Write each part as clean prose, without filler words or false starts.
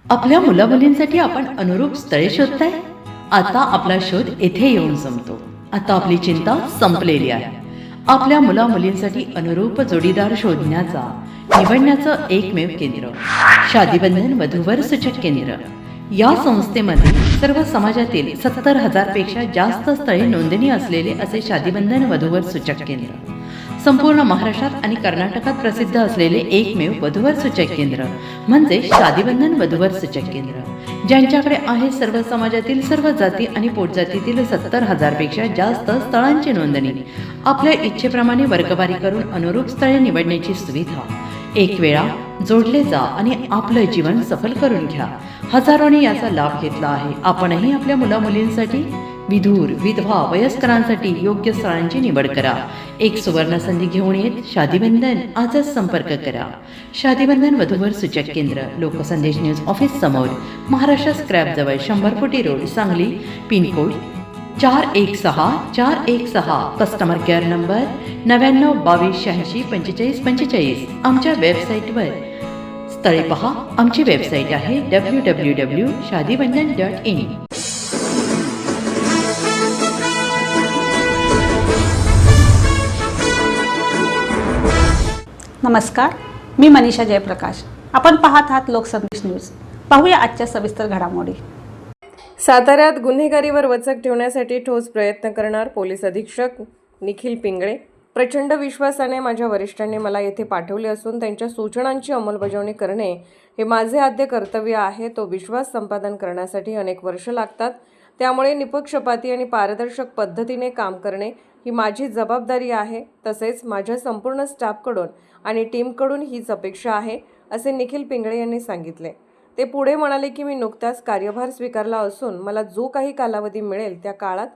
आपल्या मुलामुलींसाठी आपण अनुरूप स्थळे शोधताय? आता आपला शोध येथे येऊन संपतो. आता आपली चिंता संपलेली आहे. आपल्या मुलामुलींसाठी अनुरूप जोडीदार शोधण्याचा निवडण्याचं एकमेव केंद्र शादीबंधन वधूवर सूचक केंद्र. या संस्थेमध्ये सर्व समाजातील 70,000 पेक्षा जास्त स्थळे नोंदणी असलेले असे शादीबंधन वधूवर सूचक केंद्र. संपूर्ण महाराष्ट्रात आणि कर्नाटकात प्रसिद्ध असलेले एकमेव वधूवर सूचक केंद्र म्हणजे शादीबंधन वधूवर सूचक केंद्र, ज्यांच्याकडे आहे सर्व समाजातील सर्व जाती आणि पोटजातीतील 70,000 पेक्षा जास्त स्थळांची नोंदणी. आपल्या इच्छेप्रमाणे वर्गवारी करून अनुरूप स्थळे निवडण्याची सुविधा. एक वेळा जोडले जा आणि आपलं जीवन सफल करून घ्या. हजारोंनी याचा लाभ घेतला आहे. आपणही आपल्या मुलामुलींसाठी, विधूर, विधवा, वयस्करांसाठी योग्य स्थळांची निवड करा. एक सुवर्ण संधी घेऊन येत शादीबंधन. आजच संपर्क करा. शादीबंधन वधूवर सूचक केंद्र, लोकसंदेश न्यूज ऑफिस समोर, महाराष्ट्र स्क्रॅप जवळ, 100 फुटी road, Sangli. Pincode 416-416. Customer care number 99-22-86-45-45. आमच्या वेबसाईटवर स्थळे पहा. आमची वेबसाईट आहे www.shadibandhan.in. नमस्कार, मी मनीषा जयप्रकाश. आपण पाहत आहात लोकसंदेश न्यूज. पाहूया आजच्या सविस्तर घडामोडी. साताऱ्यात गुन्हेगारीवर वचक ठेवण्यासाठी ठोस प्रयत्न करणार पोलीस अधीक्षक निखिल पिंगळे. प्रचंड विश्वासाने माझ्या वरिष्ठांनी मला येथे पाठवले असून त्यांच्या सूचनांची अंमलबजावणी करणे हे माझे आद्य कर्तव्य आहे. तो विश्वास संपादन करण्यासाठी अनेक वर्ष लागतात. त्यामुळे निपक्षपाती आणि पारदर्शक पद्धतीने काम करणे ही माझी जबाबदारी आहे. तसेच माझ्या संपूर्ण स्टाफकडून आणि टीमकडून हीच अपेक्षा आहे, असे निखिल पिंगळे यांनी सांगितले. ते पुढे म्हणाले की मी नुकताच कार्यभार स्वीकारला असून मला जो काही कालावधी मिळेल त्या काळात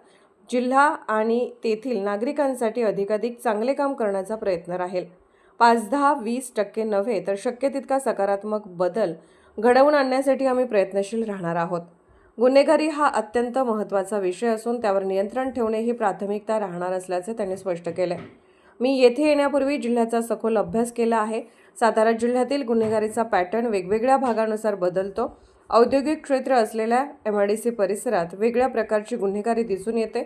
जिल्हा आणि तेथील नागरिकांसाठी अधिकाधिक चांगले काम करण्याचा प्रयत्न राहील. 5-10-20% नव्हे तर शक्य तितका सकारात्मक बदल घडवून आणण्यासाठी आम्ही प्रयत्नशील राहणार आहोत. गुन्हेगारी हा अत्यंत महत्त्वाचा विषय असून त्यावर नियंत्रण ठेवणे ही प्राथमिकता राहणार असल्याचे त्यांनी स्पष्ट केले. मी येथे येण्यापूर्वी जिल्ह्याचा सखोल अभ्यास केला आहे. सातारा जिल्ह्यातील गुन्हेगारीचा पॅटर्न वेगवेगळ्या भागानुसार बदलतो. औद्योगिक क्षेत्र असलेल्या MIDC परिसरात वेगळ्या प्रकारची गुन्हेगारी दिसून येते,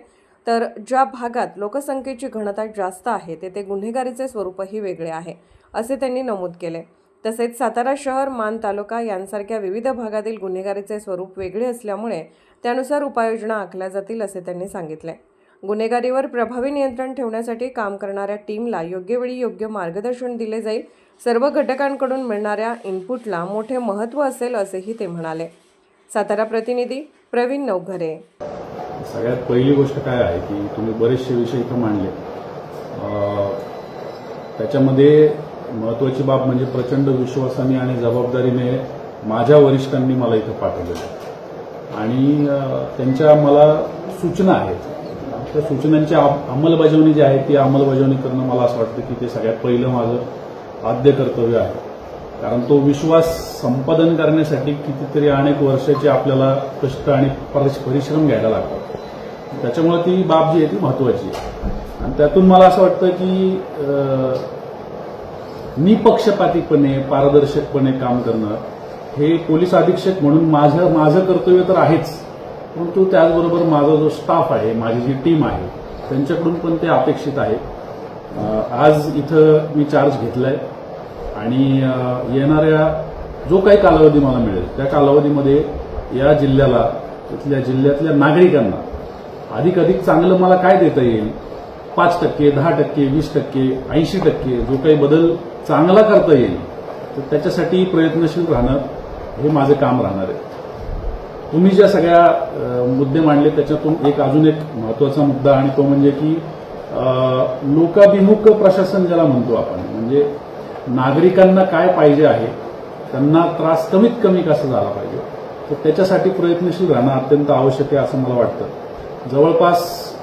तर ज्या भागात लोकसंख्येची घनता जास्त आहे तेथे गुन्हेगारीचे स्वरूपही वेगळे आहे, असे त्यांनी नमूद केले. तसेच सातारा शहर, मान तालुका यांसारख्या विविध भागातील गुन्हेगारीचे स्वरूप वेगळे असल्यामुळे त्यानुसार उपाययोजना आखल्या जातील, असे त्यांनी सांगितले. गुन्हेगारीवर प्रभावी नियंत्रण ठेवण्यासाठी काम करणाऱ्या टीमला योग्य वेळी योग्य मार्गदर्शन दिले जाईल. सर्व घटकांकडून मिळणाऱ्या इनपुटला मोठे महत्त्व असेल, असेही ते म्हणाले. सातारा प्रतिनिधी प्रवीण नवघरे. सगळ्यात पहिली गोष्ट काय आहे की तुम्ही बरेचसे विषय इथं मांडले. त्याच्यामध्ये महत्त्वाची बाब म्हणजे प्रचंड विश्वासाने आणि जबाबदारीने माझ्या वरिष्ठांनी मला इथं पाठवलेलं आणि त्यांच्या मला सूचना आहेत. त्या सूचनांची अंमलबजावणी जी आहे ती अंमलबजावणी करणं मला असं वाटतं की ते सगळ्यात पहिलं माझं आद्य कर्तव्य आहे. कारण तो विश्वास संपादन करण्यासाठी कितीतरी अनेक वर्षाचे आपल्याला कष्ट आणि परिश्रम घ्यायला लागतात. त्याच्यामुळे ती बाब जी आहे ती महत्त्वाची आहे. आणि त्यातून मला असं वाटतं की निपक्षपातीपणे, पारदर्शकपणे काम करणं हे पोलीस अधीक्षक म्हणून माझं कर्तव्य तर आहेच, परंतु त्याचबरोबर माझा जो स्टाफ आहे, माझी जी टीम आहे, त्यांच्याकडून पण ते अपेक्षित आहे. आज इथं मी चार्ज घेतलाय आणि येणाऱ्या जो काही कालावधी मला मिळेल त्या कालावधीमध्ये या जिल्ह्याला, इथल्या जिल्ह्यातल्या नागरिकांना अधिक चांगलं मला काय देता येईल, 5%, 10%, 20%, 80% जो काही बदल चांगला करता येईल तर त्याच्यासाठी प्रयत्नशील राहणं हे माझं काम राहणार आहे. तुम्ही ज्या सगळ्या मुद्दे मांडले त्याच्यातून अजून एक महत्त्वाचा मुद्दा आणि तो म्हणजे की लोकाभिमुख प्रशासन ज्याला म्हणतो आपण, म्हणजे नागरिकांना काय पाहिजे आहे, त्यांना त्रास कमीत कमी कसा झाला पाहिजे, तर त्याच्यासाठी प्रयत्नशील राहणं अत्यंत आवश्यक आहे असं मला वाटतं. जवळपास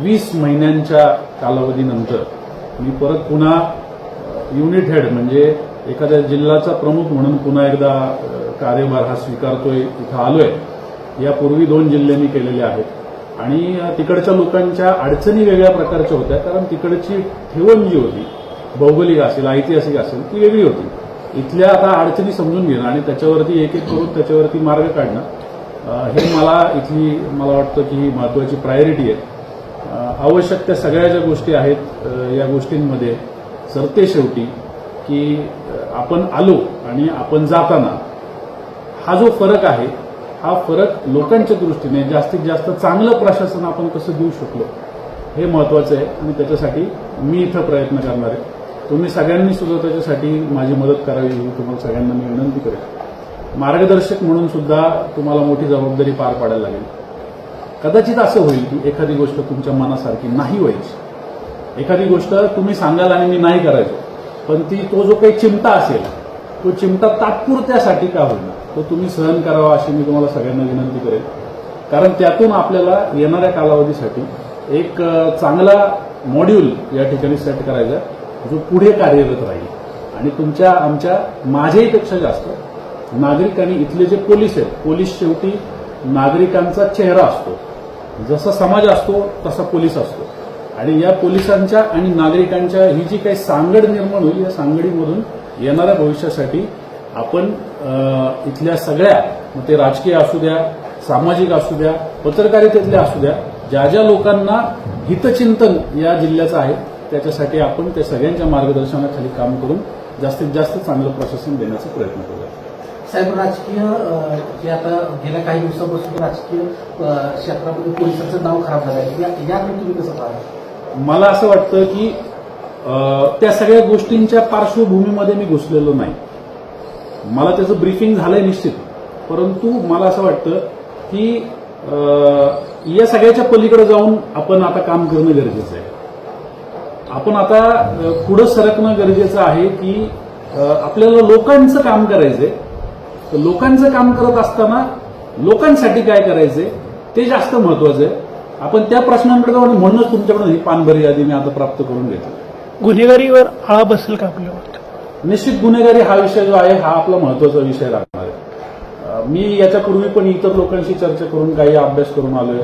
20 महिन्यांच्या कालावधीनंतर मी परत पुन्हा युनिट हेड म्हणजे एखाद्या जिल्ह्याचा प्रमुख म्हणून पुन्हा एकदा कार्यभार हा स्वीकारतोय, इथं आलोय. यापूर्वी 2 जिल्हे मी केलेले आहेत आणि तिकडच्या लोकांच्या अडचणी वेगळ्या प्रकारच्या होत्या, कारण तिकडची ठेवण जी होती, भौगोलिक असेल, ऐतिहासिक असेल, ती वेगळी होती. इथल्या आता अडचणी समजून घेणं आणि त्याच्यावरती एक एक करून त्याच्यावरती मार्ग काढणं हे मला वाटतं की ही महत्त्वाची प्रायोरिटी आहे. आवश्यक त्या सगळ्या ज्या गोष्टी आहेत या गोष्टींमध्ये सरते शेवटी की आपण आलो आणि आपण जाताना हा जो फरक आहे हा फरक लोकांच्या दृष्टीने जास्तीत जास्त चांगलं प्रशासन आपण कसं देऊ शकलो हे महत्त्वाचं आहे आणि त्याच्यासाठी मी इथं प्रयत्न करणार आहे. तुम्ही सगळ्यांनी सुद्धा त्याच्यासाठी माझी मदत करावी ही तुम्हाला सगळ्यांना मी विनंती करेन. मार्गदर्शक म्हणून सुद्धा तुम्हाला मोठी जबाबदारी पार पाडायला लागेल. कदाचित असं होईल की एखादी गोष्ट तुमच्या मनासारखी नाही व्हायची, एखादी गोष्ट तुम्ही सांगाल आणि मी नाही करायचो, पण तो जो काही चिमटा असेल तो चिमटा तात्पुरत्यासाठी का होईना तो तुम्ही सहन करावा अशी मी तुम्हाला सगळ्यांना विनंती करेन. कारण त्यातून आपल्याला येणाऱ्या कालावधीसाठी एक चांगला मॉड्यूल या ठिकाणी सेट करायचा जो पुढे कार्यरत राहील आणि आमच्या माझ्याहीपेक्षा जास्त नागरिकांनी इथले जे पोलीस आहेत, पोलीस शेवटी नागरिकांचा चेहरा असतो. जसा समाज असतो तसा पोलीस असतो आणि या पोलिसांच्या आणि नागरिकांच्या ही जी काही सांगड निर्माण होईल या सांगडीमधून येणाऱ्या भविष्यासाठी आपण इथल्या सगळ्या, मग ते राजकीय असू द्या, सामाजिक असू द्या, पत्रकारितेतले असू द्या, ज्या ज्या लोकांना हितचिंतन या जिल्ह्याचं आहे त्याच्यासाठी आपण त्या सगळ्यांच्या मार्गदर्शनाखाली काम करून जास्तीत जास्त चांगलं प्रशासन देण्याचा प्रयत्न करूया. साहेब, राजकीय जे आता गेल्या काही दिवसापासून राजकीय क्षेत्रामध्ये पोलिसांचं नाव खराब झालं आहे, याकडे तुम्ही कसं पाहता? मला असं वाटतं की त्या सगळ्या गोष्टींच्या पार्श्वभूमीमध्ये मी घुसलेलो नाही. मला त्याचं ब्रीफिंग झालंय निश्चित, परंतु मला असं वाटतं की या सगळ्याच्या पलीकडे जाऊन आपण आता काम करणं गरजेचं आहे. आपण आता पुढं सरकणं गरजेचं आहे की आपल्याला लोकांचं काम करायचंय. तर लोकांचं काम करत असताना लोकांसाठी काय करायचंय ते जास्त महत्वाचं आहे. आपण त्या प्रश्नांकडे जाऊन म्हणूनच तुमच्याकडून ही पानभरी यादी मी आता प्राप्त करून घेतली. गुन्हेगारीवर आळा बसेल का आपल्या वाटतं? निश्चित गुन्हेगारी हा विषय जो आहे हा आपला महत्वाचा विषय राहणार आहे. मी याच्यापूर्वी पण इतर लोकांशी चर्चा करून काही अभ्यास करून आलोय.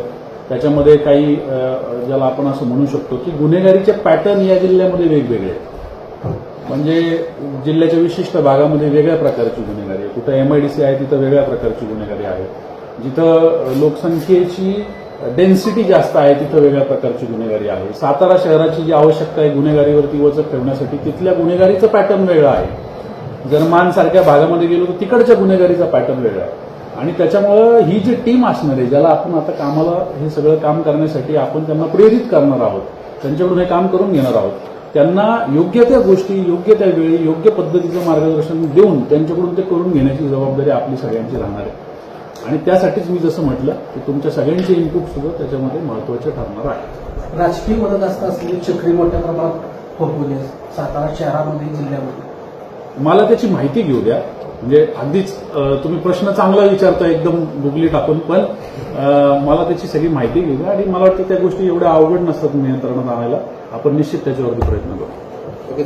त्याच्यामध्ये काही ज्याला आपण असं म्हणू शकतो की गुन्हेगारीचे पॅटर्न या जिल्ह्यामध्ये वेगवेगळे आहेत. म्हणजे जिल्ह्याच्या विशिष्ट भागामध्ये वेगळ्या प्रकारची गुन्हेगारी आहे. कुठं एमआयडीसी आहे तिथं वेगळ्या प्रकारची गुन्हेगारी आहे. जिथं लोकसंख्येची डेन्सिटी जास्त आहे तिथं वेगळ्या प्रकारची गुन्हेगारी आहे. सातारा शहराची जी आवश्यकता आहे गुन्हेगारीवरती वचक ठेवण्यासाठी तिथल्या गुन्हेगारीचं पॅटर्न वेगळं आहे. जर मानसारख्या भागामध्ये गेलो तर तिकडच्या गुन्हेगारीचा पॅटर्न वेगळा आहे. आणि त्याच्यामुळं ही जी टीम असणार आहे ज्याला आपण आता कामाला हे सगळं काम करण्यासाठी आपण त्यांना प्रेरित करणार आहोत, त्यांच्याकडून हे काम करून घेणार आहोत, त्यांना योग्य त्या गोष्टी योग्य त्या वेळी योग्य पद्धतीचं मार्गदर्शन देऊन त्यांच्याकडून ते करून घेण्याची जबाबदारी आपली सगळ्यांची राहणार आहे. आणि त्यासाठीच मी जसं म्हटलं की तुमच्या सगळ्यांचे इनपुट सुद्धा त्याच्यामध्ये महत्वाचे ठरणार आहे. राजकीय मदत असलेली चक्री मोठ्या प्रमाणात होते सातारा शहरामध्ये, जिल्ह्यामध्ये. मला त्याची माहिती घेऊ द्या. म्हणजे अगदीच तुम्ही प्रश्न चांगला विचारता एकदम गुगली टाकून, पण मला त्याची सगळी माहिती घेऊ द्या आणि मला वाटतं त्या गोष्टी एवढ्या अवघड नसतात नियंत्रणात आणायला. आपण निश्चित त्याच्यावरती प्रयत्न करू.